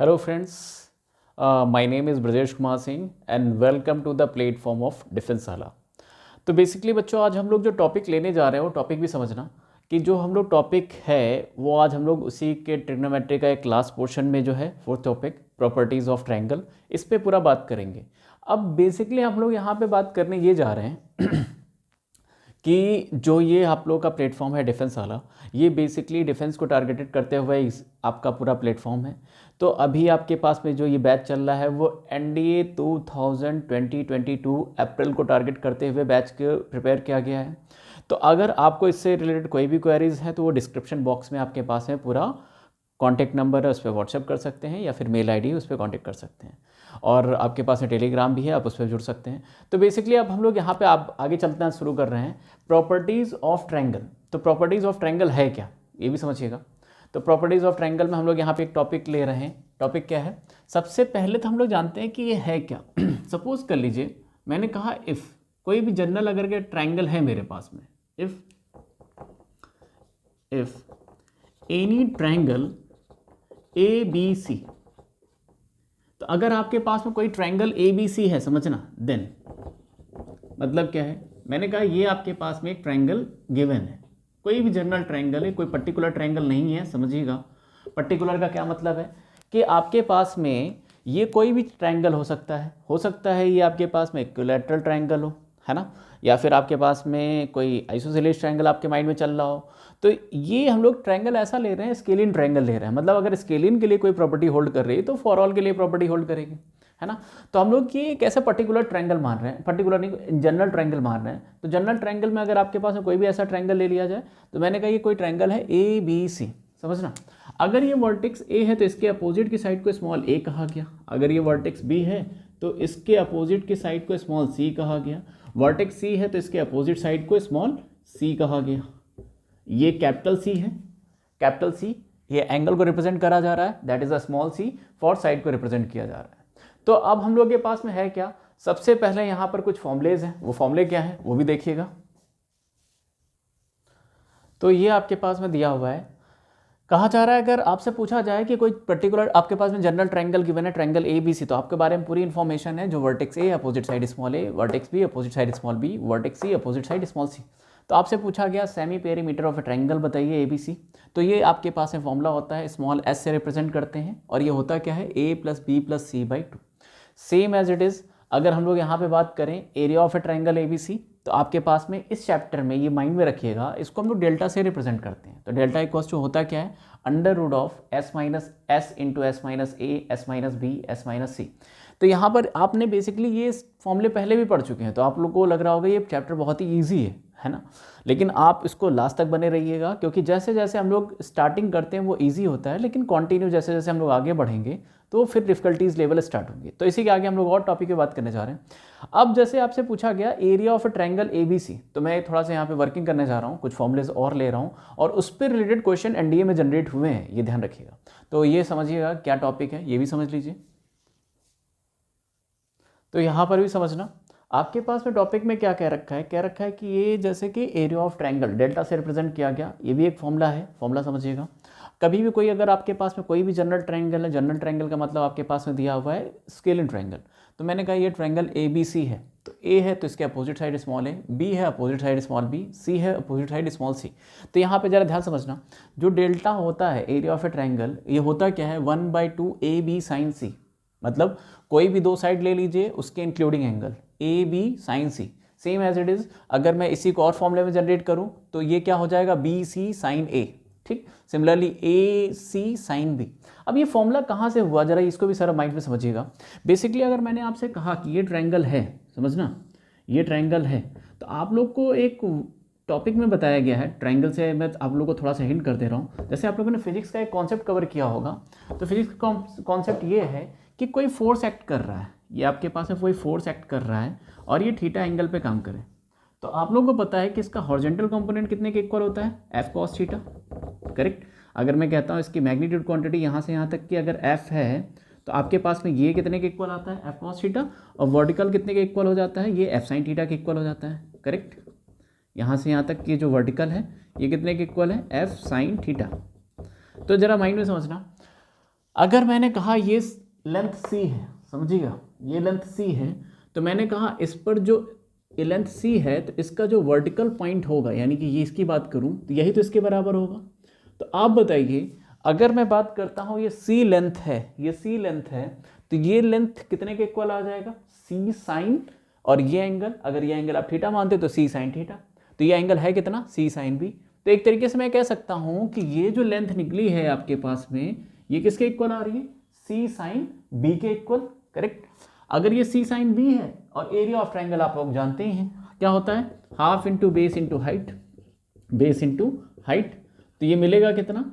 Hello friends, my name is Brajesh Kumar Singh and welcome to the platform of Defense Sala। तो basically बच्चों आज हम लोग जो टॉपिक लेने जा रहे हैं वो टॉपिक भी समझना कि जो हम लोग टॉपिक है वो आज हम लोग उसी के ट्रिग्नोमेट्री का एक लास्ट पोर्शन में जो है fourth topic properties of triangle इस पे पूरा बात करेंगे। अब बेसिकली हम लोग यहाँ पे बात करने ये जा रहे हैं कि जो ये आप लोगों का प्लेटफॉर्म है डिफेंस वाला, ये बेसिकली डिफेंस को टारगेटेड करते हुए इस आपका पूरा प्लेटफॉर्म है। तो अभी आपके पास में जो ये बैच चल रहा है वो एनडीए 2022 अप्रैल को टारगेट करते हुए बैच के प्रिपेयर किया गया है। तो अगर आपको इससे रिलेटेड कोई भी क्वेरीज हैं तो वो डिस्क्रिप्शन बॉक्स में आपके पास है, पूरा कॉन्टैक्ट नंबर है, उस पर व्हाट्सएप कर सकते हैं या फिर मेल आईडी उस पर कॉन्टैक्ट कर सकते हैं। और आपके पास में टेलीग्राम भी है, आप उस पर जुड़ सकते हैं। तो बेसिकली अब हम लोग यहाँ पे आप आगे चलते हैं, शुरू कर रहे हैं प्रॉपर्टीज़ ऑफ ट्रायंगल। तो प्रॉपर्टीज़ ऑफ ट्रायंगल है क्या, ये भी समझिएगा। तो प्रॉपर्टीज़ ऑफ ट्रायंगल में हम लोग यहाँ पे एक टॉपिक ले रहे हैं। टॉपिक क्या है? सबसे पहले तो हम लोग जानते हैं कि ये है क्या। सपोज कर लीजिए मैंने कहा इफ़ कोई भी जनरल अगर के ट्रायंगल है मेरे पास में, इफ़ एनी ट्रायंगल ABC, तो अगर आपके पास में कोई ट्रायंगल ABC है, समझना, देन मतलब क्या है? मैंने कहा ये आपके पास में एक ट्रायंगल गिवन है, कोई भी जनरल ट्रायंगल है, कोई पर्टिकुलर ट्रायंगल नहीं है, समझिएगा। पर्टिकुलर का क्या मतलब है कि आपके पास में ये कोई भी ट्रायंगल हो सकता है ये आपके पास में इक्विलैटरल ट्रायंगल हो, है ना, या फिर आपके पास में कोई आइसोसेलेस ट्रायंगल आपके माइंड में चल रहा हो। तो ये हम लोग ट्रायंगल ऐसा ले रहे हैं, स्केलिन ट्रायंगल ले रहे हैं। मतलब अगर स्केलिन के लिए कोई प्रॉपर्टी होल्ड कर रही है तो फॉर ऑल के लिए प्रॉपर्टी होल्ड करेगी, है ना। तो हम लोग ये एक ऐसा पर्टिकुलर ट्रायंगल मान रहे हैं, पर्टिकुलर नहीं, जनरल ट्रायंगल मान रहे हैं। तो जनरल ट्रायंगल में अगर आपके पास में कोई भी ऐसा ट्रायंगल ले लिया जाए, तो मैंने कहा ये कोई ट्रायंगल है ABC, समझना। अगर ये वर्टेक्स A है तो इसके अपोजिट की साइड को स्मॉल a कहा गया। अगर ये वर्टेक्स B है तो इसके अपोजिट की साइड को स्मॉल c कहा गया। वर्टेक्स C है तो इसके अपोजिट साइड को स्मॉल c कहा गया। ये कैपिटल C है, कैपिटल C, ये एंगल को रिप्रेजेंट करा जा रहा है, that is a small c, for side को रिप्रेजेंट किया जा रहा है। तो अब हम लोग के पास में है क्या? सबसे पहले यहाँ पर कुछ फॉर्मुलेज हैं, वो फॉर्मुले क्या है वो भी देखिएगा। तो ये आपके पास में दिया हुआ है, कहा जा रहा है अगर आपसे पूछा जाए कि कोई पर्टिकुलर आपके पास में जनरल ट्रायंगल गिवन है, ट्रायंगल ABC, तो आपके बारे में पूरी इन्फॉर्मेशन है, जो vertex A opposite side small a, vertex B opposite side small b, vertex C opposite side small c। तो आपसे पूछा गया semi perimeter of a triangle बताइए ABC। तो ये आपके पास में फॉर्मूला होता है, स्मॉल s से रिप्रेजेंट करते हैं, और ये होता क्या है A + B + C/2। Same as it is अगर हम लोग यहाँ पे बात करें area of a triangle ABC, तो आपके पास में इस चैप्टर में ये माइंड में रखिएगा, इसको हम लोग डेल्टा से रिप्रेजेंट करते हैं। तो डेल्टा इक्वल्स टू होता क्या है? √(s - s × s - a s - b s - c। तो यहाँ पर आपने बेसिकली ये फॉर्मूले पहले भी पढ़ चुके हैं, तो आप लोग को लग रहा होगा ये चैप्टर बहुत ही ईजी है ना। लेकिन आप इसको लास्ट तक बने रहिएगा, क्योंकि जैसे जैसे हम लोग स्टार्टिंग करते हैं वो ईजी होता है, लेकिन कंटिन्यू जैसे जैसे हम लोग आगे बढ़ेंगे तो फिर डिफिकल्टीज लेवल स्टार्ट होंगे। तो इसी के आगे हम लोग और टॉपिक की बात करने जा रहे हैं। अब जैसे आपसे पूछा गया area of a triangle ABC, तो मैं थोड़ा सा यहाँ पे वर्किंग करने जा रहा हूँ, कुछ फॉर्मुलेज और ले रहा हूँ, और उस पर रिलेटेड क्वेश्चन एनडीए में जनरेट हुए हैं, ये ध्यान रखिएगा। तो ये समझिएगा क्या टॉपिक है, ये भी समझ लीजिए। तो यहाँ पर भी समझना आपके पास में टॉपिक में क्या कह रखा है कि ये जैसे कि एरिया ऑफ ट्रायंगल डेल्टा से रिप्रेजेंट किया गया, ये भी एक फॉर्मूला है, फॉर्मूला समझिएगा। कभी भी कोई अगर आपके पास में कोई भी जनरल ट्रायंगल है, जनरल ट्रायंगल का मतलब आपके पास में दिया हुआ है स्केलिन ट्रायंगल। तो मैंने कहा ये ट्रायंगल ABC है, तो A है तो इसके opposite side small a, B है opposite side small b, C है अपोजिट साइड स्मॉल c। तो यहाँ पे जरा ध्यान समझना, जो डेल्टा होता है एरिया ऑफ ए ट्रायंगल, ये होता क्या है 1/2 AB sin c। मतलब कोई भी दो साइड ले लीजिए, उसके including angle AB sin c। Same as it is अगर मैं इसी को और फॉर्मूले में जनरेट करूं तो ये क्या हो जाएगा BC sin a, ठीक। Similarly AC sin b। अब ये फॉर्मूला कहाँ से हुआ, जरा इसको भी सारा माइंड में समझिएगा। बेसिकली अगर मैंने आपसे कहा कि ये ट्रायंगल है, समझना ये ट्रायंगल है, तो आप लोग को एक टॉपिक में बताया गया है ट्रायंगल से, मैं आप लोग को थोड़ा सा हिंट कर दे रहा हूँ। जैसे आप लोगों ने फिजिक्स का एक कॉन्सेप्ट कवर किया होगा, तो फिजिक्स का कॉन्सेप्ट ये है कि कोई फोर्स एक्ट कर रहा है, ये आपके पास में कोई फोर्स एक्ट कर रहा है और ये थीटा एंगल पे काम करे। तो आप लोगों को पता है कि इसका हॉरिजॉन्टल कंपोनेंट कितने के इक्वल होता है? F cos theta, correct. अगर मैं कहता हूँ इसकी मैग्नीट्यूड क्वांटिटी यहाँ से यहाँ तक की अगर F है, तो आपके पास में ये कितने के इक्वल आता है? F cos theta. और वर्टिकल कितने के इक्वल हो जाता है? ये F sin थीटा के इक्वल हो जाता है, करेक्ट। यहाँ से यहाँ तक की जो वर्टिकल है ये कितने के इक्वल है? F sin theta. तो ज़रा माइंड में समझना, अगर मैंने कहा ये लेंथ सी है, समझिएगा ये लेंथ सी है, तो मैंने कहा इस पर जो ये लेंथ सी है तो इसका जो वर्टिकल पॉइंट होगा, यानी कि ये इसकी बात करूं तो यही तो इसके बराबर होगा। तो आप बताइए, अगर मैं बात करता हूं ये सी लेंथ है, ये सी लेंथ है, तो ये लेंथ कितने के इक्वल आ जाएगा, सी साइन, और ये एंगल, अगर ये एंगल आप थीटा मानते तो सी साइन थीटा, तो ये एंगल है कितना, सी साइन बी। तो एक तरीके से मैं कह सकता हूं कि ये जो लेंथ निकली है आपके पास में, ये किसके इक्वल आ रही है, सी साइन बी के इक्वल, करेक्ट। अगर ये सी साइन बी है और एरिया ऑफ ट्रायंगल आप लोग जानते हैं क्या होता है, half into base into height, base into height, तो ये मिलेगा कितना,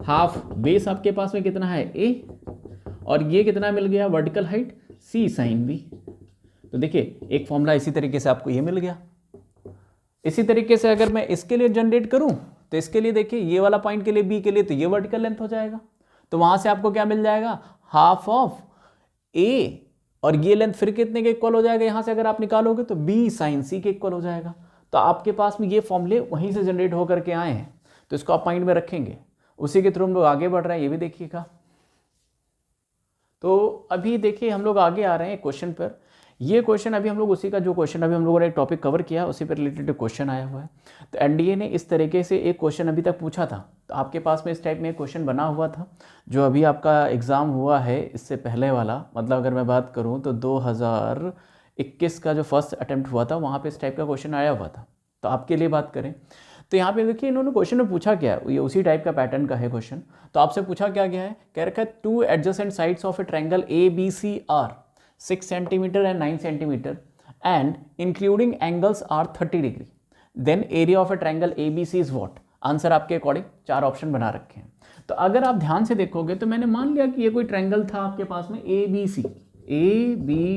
हाफ बेस आपके पास में कितना है ए, और ये कितना मिल गया वर्टिकल हाइट, सी साइन बी। तो देखिए एक फॉर्मूला इसी तरीके से आपको ये मिल गया। इसी तरीके से अगर मैं इसके लिए जनरेट करूं तो इसके लिए देखिए ये वाला पॉइंट के लिए बी के लिए तो ये वर्टिकल लेंथ हो जाएगा, तो वहां से आपको क्या मिल जाएगा, हाफ ऑफ ए, और ये लेंथ फिर कितने के इक्वल हो जाएगा, यहां से अगर आप निकालोगे तो बी साइन सी के इक्वल हो जाएगा। तो आपके पास में ये फॉर्मूले वहीं से जनरेट होकर के आए हैं, तो इसको आप माइंड में रखेंगे, उसी के थ्रू हम लोग आगे बढ़ रहे हैं, ये भी देखिएगा। तो अभी देखिए हम लोग आगे आ रहे हैं क्वेश्चन पर। ये क्वेश्चन अभी हम लोग उसी का जो क्वेश्चन अभी हम लोगों ने एक टॉपिक कवर किया उसी पर रिलेटेड क्वेश्चन आया हुआ है। तो एनडीए ने इस तरीके से एक क्वेश्चन अभी तक पूछा था, तो आपके पास में इस टाइप में एक क्वेश्चन बना हुआ था जो अभी आपका एग्ज़ाम हुआ है इससे पहले वाला, मतलब अगर मैं बात करूँ तो 2021 का जो फर्स्ट अटैम्प्ट हुआ था वहाँ पर इस टाइप का क्वेश्चन आया हुआ था। तो आपके लिए बात करें तो यहाँ पे देखिए इन्होंने क्वेश्चन में पूछा क्या है, ये उसी टाइप का पैटर्न का है क्वेश्चन। तो आपसे पूछा क्या गया है, कह रखा है two adjacent sides of a triangle A B C are 6 centimetre and 9 centimetre and including angles are 30 degree, then area of a triangle A B C is what. Answer आपके अकॉर्डिंग 4 ऑप्शन बना रखे हैं। तो अगर आप ध्यान से देखोगे तो मैंने मान लिया कि ये कोई ट्रायंगल था आपके पास में ए बी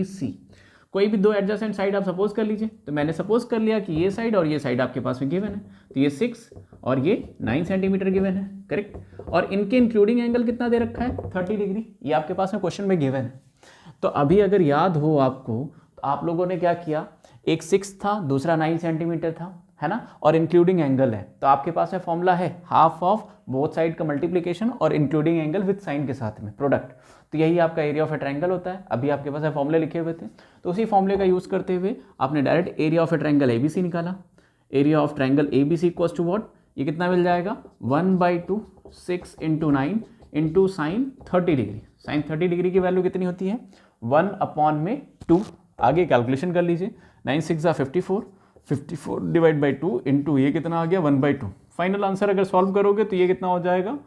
सी, कोई भी 2 एडजेसेंट साइड आप सपोज कर लीजिए। तो मैंने सपोज कर लिया कि ये साइड और ये साइड आपके पास में गिवन है, तो ये 6 और ये 9 सेंटीमीटर गिवन है, करेक्ट। और इनके इंक्लूडिंग एंगल कितना दे रखा है, 30 डिग्री, ये आपके पास में क्वेश्चन में गिवन है। तो अभी अगर याद हो आपको तो आप लोगों ने क्या किया, एक 6 था, दूसरा 9 सेंटीमीटर था, है ना, और इंक्लूडिंग एंगल है, तो आपके पास में फॉर्मूला है हाफ ऑफ बोथ साइड का मल्टीप्लिकेशन और इंक्लूडिंग एंगल विद साइन के साथ में प्रोडक्ट। तो यही आपका एरिया ऑफ ए ट्रायंगल होता है। अभी आपके पास फॉर्मूले लिखे हुए थे, तो उसी फॉर्मूले का यूज करते हुए आपने direct area of a triangle A B C निकाला। Area of triangle A B C equals to what, ये कितना मिल जाएगा, 1/2 6 × 9 into sine 30 degree. Sine 30 degree की वैल्यू कितनी होती है, 1/2। आगे कैलकुलेशन कर लीजिए, 9 6 54, 54 डिवाइड बाई 2 इंटू ये कितना आ गया 1/2। फाइनल आंसर अगर सॉल्व करोगे तो ये कितना हो जाएगा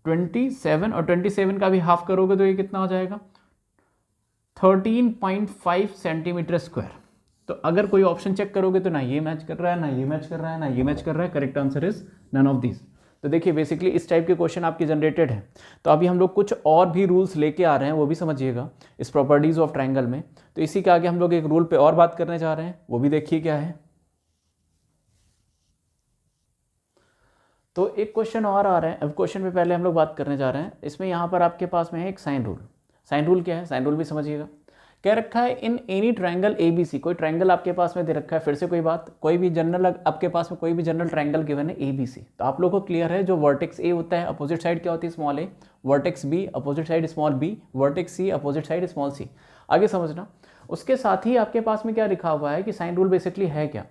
27, और 27 का भी हाफ करोगे तो ये कितना हो जाएगा 13.5 सेंटीमीटर स्क्वायर। तो अगर कोई ऑप्शन चेक करोगे तो ना ये मैच कर रहा है, ना ये मैच कर रहा है, ना ये मैच कर रहा है। Correct answer is none of this. तो देखिए बेसिकली इस टाइप के क्वेश्चन आपके जनरेटेड हैं। तो अभी हम लोग कुछ और भी रूल्स लेके आ रहे हैं, वो भी समझिएगा इस प्रॉपर्टीज ऑफ ट्रायंगल में। तो इसी के आगे हम लोग एक रूल पे और बात करने जा रहे हैं, वो भी देखिए क्या है। तो एक क्वेश्चन और आ रहा है, अब क्वेश्चन पे पहले हम लोग बात करने जा रहे हैं। इसमें यहाँ पर आपके पास में है एक साइन रूल। साइन रूल क्या है, साइन रूल भी समझिएगा। कह रखा है in any triangle A B C, कोई ट्रायंगल आपके पास में दे रखा है, फिर से कोई बात, कोई भी जनरल आपके पास में कोई भी जनरल ट्रायंगल गिवन है ए बी सी। तो आप लोगों को क्लियर है, जो वर्टेक्स ए होता है अपोजिट साइड क्या होती है, small a, vertex B opposite side small b, vertex C opposite side small c. आगे समझना, उसके साथ ही आपके पास में क्या लिखा हुआ है कि साइन रूल बेसिकली है क्या,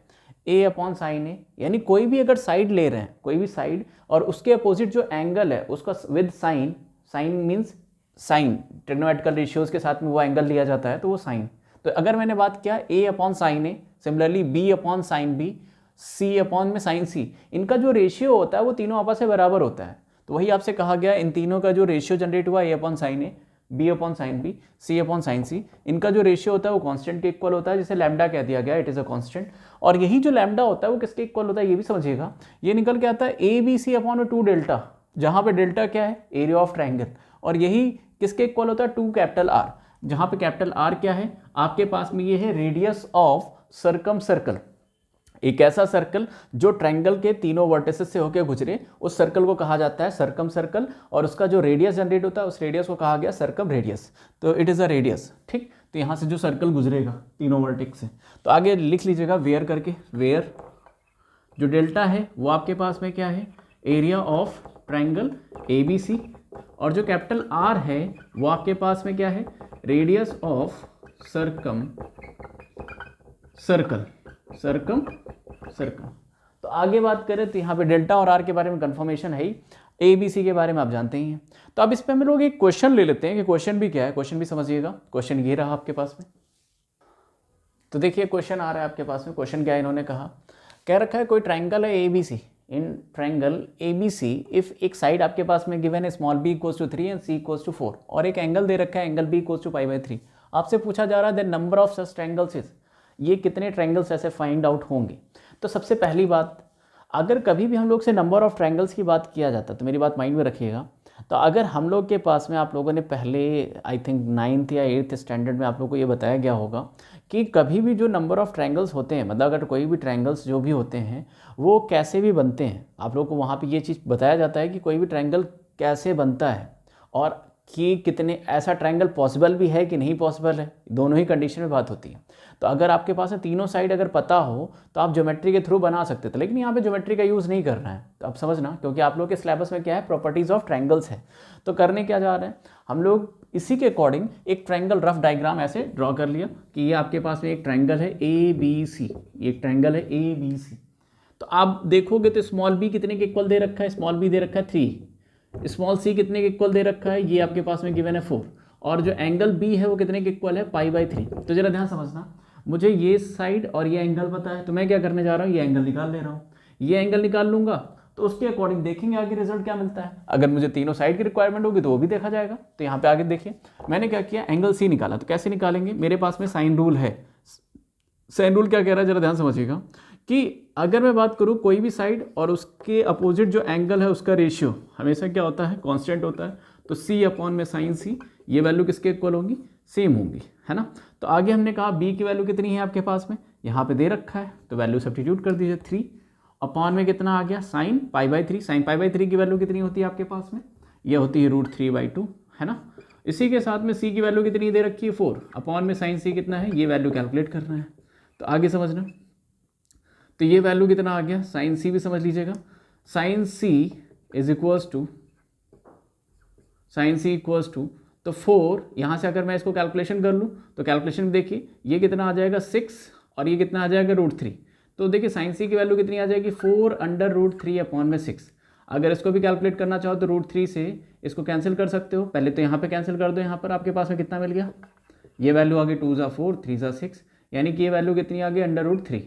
ए अपॉन साइन ए, यानी कोई भी अगर साइड ले रहे हैं, कोई भी साइड और उसके अपोजिट जो एंगल है उसका with sine, sine means sine, trigonometrical ratios के साथ में वो एंगल लिया जाता है तो वो साइन। तो अगर मैंने बात किया A upon sine A, similarly B upon sine B, C upon में साइन सी, इनका जो रेशियो होता है वो तीनों आपस में बराबर होता है। तो वही आपसे कहा गया इन तीनों का जो रेशियो जनरेट हुआ ए अपॉन साइन ए, B upon sine B, C upon sine C, इनका जो रेशियो होता है वो कांस्टेंट के इक्वल होता है, जिसे लैम्डा कह दिया गया, इट इज अ कांस्टेंट। और यही जो लैम्डा होता है वो किसके इक्वल होता है ये भी समझिएगा, ये निकल के आता है A B C upon 2 delta, जहां पे डेल्टा क्या है, एरिया ऑफ ट्रायंगल, और यही किसके इक्वल होता है 2 कैपिटल आर, जहां पे कैपिटल आर क्या है आपके पास में, ये है रेडियस ऑफ सर्कम सर्कल। एक ऐसा सर्कल जो ट्रायंगल के तीनों वर्टिसेस से होकर गुजरे, उस सर्कल को कहा जाता है सर्कम सर्कल, और उसका जो रेडियस जनरेट होता है उस रेडियस को कहा गया सर्कम रेडियस। तो इट इज़ अ रेडियस, ठीक। तो यहाँ से जो सर्कल गुजरेगा तीनों वर्टेक्स से, तो आगे लिख लीजिएगा वेयर करके, वेयर जो डेल्टा है वो आपके पास में क्या है, area of triangle A B C, और जो कैपिटल आर है वो आपके पास में क्या है, रेडियस ऑफ सर्कल। तो आगे बात करें तो यहाँ पे डेल्टा और आर के बारे में कंफर्मेशन है ही, ए बी सी के बारे में आप जानते ही हैं। तो अब इस पे हम लोग एक क्वेश्चन ले लेते हैं कि क्वेश्चन भी क्या है, क्वेश्चन भी समझिएगा। क्वेश्चन ये रहा आपके पास में, तो देखिए क्वेश्चन आ रहा है आपके पास में। क्वेश्चन क्या इन्होंने कह रखा है कोई ट्राइंगल है A B C, in triangle A B C if एक साइड आपके पास में गिवन है small B equals to 3 and C equals to 4 और एक एंगल दे रखा है एंगल बी इक्वल्स टू π/3। आपसे पूछा जा रहा है the number of such triangles is, ये कितने ट्रायंगल्स ऐसे फाइंड आउट होंगे। तो सबसे पहली बात, अगर कभी भी हम लोग से नंबर ऑफ ट्रायंगल्स की बात किया जाता है तो मेरी बात माइंड में रखिएगा। तो अगर हम लोग के पास में, आप लोगों ने पहले आई थिंक 9th या 8th स्टैंडर्ड में आप लोगों को ये बताया गया होगा कि कभी भी जो नंबर ऑफ ट्रायंगल्स होते हैं, मतलब अगर कोई भी ट्रायंगल्स जो भी होते हैं वो कैसे भी बनते हैं, आप लोग को वहाँ पे ये चीज़ बताया जाता है कि कोई भी ट्रायंगल कैसे बनता है और कि कितने ऐसा ट्रायंगल पॉसिबल भी है कि नहीं पॉसिबल है, दोनों ही कंडीशन में बात होती है। तो अगर आपके पास में तीनों साइड अगर पता हो तो आप ज्योमेट्री के थ्रू बना सकते थे, लेकिन यहाँ पे ज्योमेट्री का यूज़ नहीं करना है। तो आप समझना, क्योंकि आप लोग के सिलेबस में क्या है, प्रॉपर्टीज़ ऑफ ट्रायंगल्स है। तो करने क्या जा रहे हैं हम लोग, इसी के अकॉर्डिंग एक ट्रायंगल रफ डायग्राम ऐसे ड्रॉ कर लिया कि ये आपके पास में एक ट्रायंगल है ए बी सी, एक ट्रायंगल है ए बी सी। तो आप देखोगे तो स्मॉल बी कितने के इक्वल दे रखा है, स्मॉल बी दे रखा है 3, स्मॉल सी कितने के इक्वल दे रखा है, ये आपके पास में गिवन है 4, और जो एंगल बी है वो कितने के इक्वल है, π/3। तो जरा ध्यान समझना, मुझे ये साइड और ये एंगल पता है, तो मैं क्या करने जा रहा हूँ, ये एंगल निकाल ले रहा हूँ। ये एंगल निकाल लूंगा तो उसके अकॉर्डिंग देखेंगे आगे रिजल्ट क्या मिलता है। अगर मुझे तीनों साइड की रिक्वायरमेंट होगी तो वो भी देखा जाएगा। तो यहाँ पे आगे देखिए मैंने क्या किया, एंगल सी निकाला। तो कैसे निकालेंगे, मेरे पास में साइन रूल है। साइन रूल क्या कह रहा है, जरा ध्यान समझिएगा कि अगर मैं बात करूँ कोई भी साइड और उसके अपोजिट जो एंगल है उसका रेशियो हमेशा क्या होता है, कांस्टेंट होता है। तो सी अपॉन में साइन सी, ये वैल्यू किसके इक्वल होंगी, सेम होंगी, है ना। तो आगे हमने कहा बी की वैल्यू कितनी है आपके पास में, यहाँ पे दे रखा है, तो वैल्यू सब्स्टिट्यूट कर दीजिए। 3 अपॉन में कितना आ गया, साइन π/3। साइन π/3 की वैल्यू कितनी होती है आपके पास में, ये होती है √3/2, है ना। इसी के साथ में सी की वैल्यू कितनी दे रखी है 4, अपॉन में साइन सी कितना है, ये वैल्यू कैलकुलेट करना है। तो आगे समझना, तो ये वैल्यू कितना आ गया, साइन सी भी समझ लीजिएगा, sine C is equals to, sine C equals to, तो 4 यहाँ से अगर मैं इसको कैलकुलेशन कर लूँ तो कैलकुलेशन में देखिए ये कितना आ जाएगा 6 और ये कितना आ जाएगा √3। तो देखिए साइन सी की वैल्यू कितनी आ जाएगी 4/√3 अपॉन में 6। अगर इसको भी कैलकुलेट करना चाहो तो √3 से इसको कैंसिल कर सकते हो। पहले तो यहाँ पे कैंसिल कर दो, यहाँ पर आपके पास में कितना मिल गया, ये वैल्यू आ गई 2 × 4 3 × 6, यानी कि ये वैल्यू कितनी आ गई √3।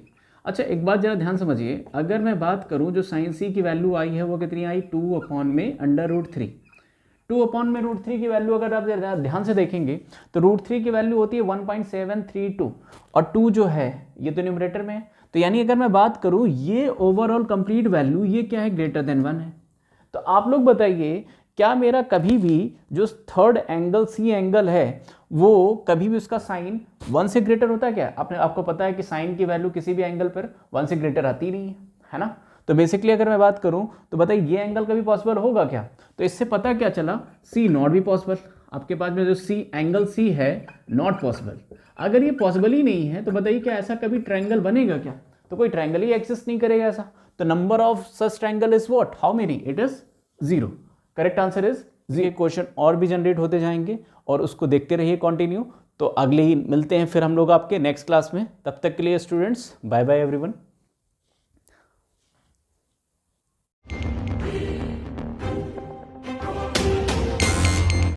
अच्छा एक बात जरा ध्यान समझिए, अगर मैं बात करूँ जो साइन सी की वैल्यू आई है वो कितनी आई 2 अपॉन में √3। 2 अपॉन में √3 की वैल्यू अगर आप ध्यान से देखेंगे तो √3 की वैल्यू होती है 1.732 और 2 जो है ये तो न्यूमरेटर में है। तो यानी अगर मैं बात करूं ये ओवरऑल कंप्लीट वैल्यू ये क्या है, ग्रेटर देन 1 है। तो आप लोग बताइए क्या मेरा कभी भी जो थर्ड एंगल सी एंगल है वो कभी भी उसका साइन 1 से ग्रेटर होता है क्या? आपको पता है कि साइन की वैल्यू किसी भी एंगल पर 1 से ग्रेटर आती नहीं है ना। तो बेसिकली अगर मैं बात करूं तो बताइए ये एंगल कभी पॉसिबल होगा क्या? तो इससे पता क्या चला, सी नॉट भी पॉसिबल। आपके पास में जो सी एंगल सी है नॉट पॉसिबल। अगर ये पॉसिबल ही नहीं है तो बताइए क्या ऐसा कभी ट्रायंगल बनेगा क्या? तो कोई ट्रायंगल ही एग्जिस्ट नहीं करेगा ऐसा। तो number of such triangle is what, how many, it is 0। Correct answer is 0। Question और भी जनरेट होते जाएंगे और उसको देखते रहिए कंटिन्यू। तो अगले ही मिलते हैं फिर हम लोग आपके नेक्स्ट क्लास में। तब तक के लिए स्टूडेंट्स बाय बाय एवरीवन।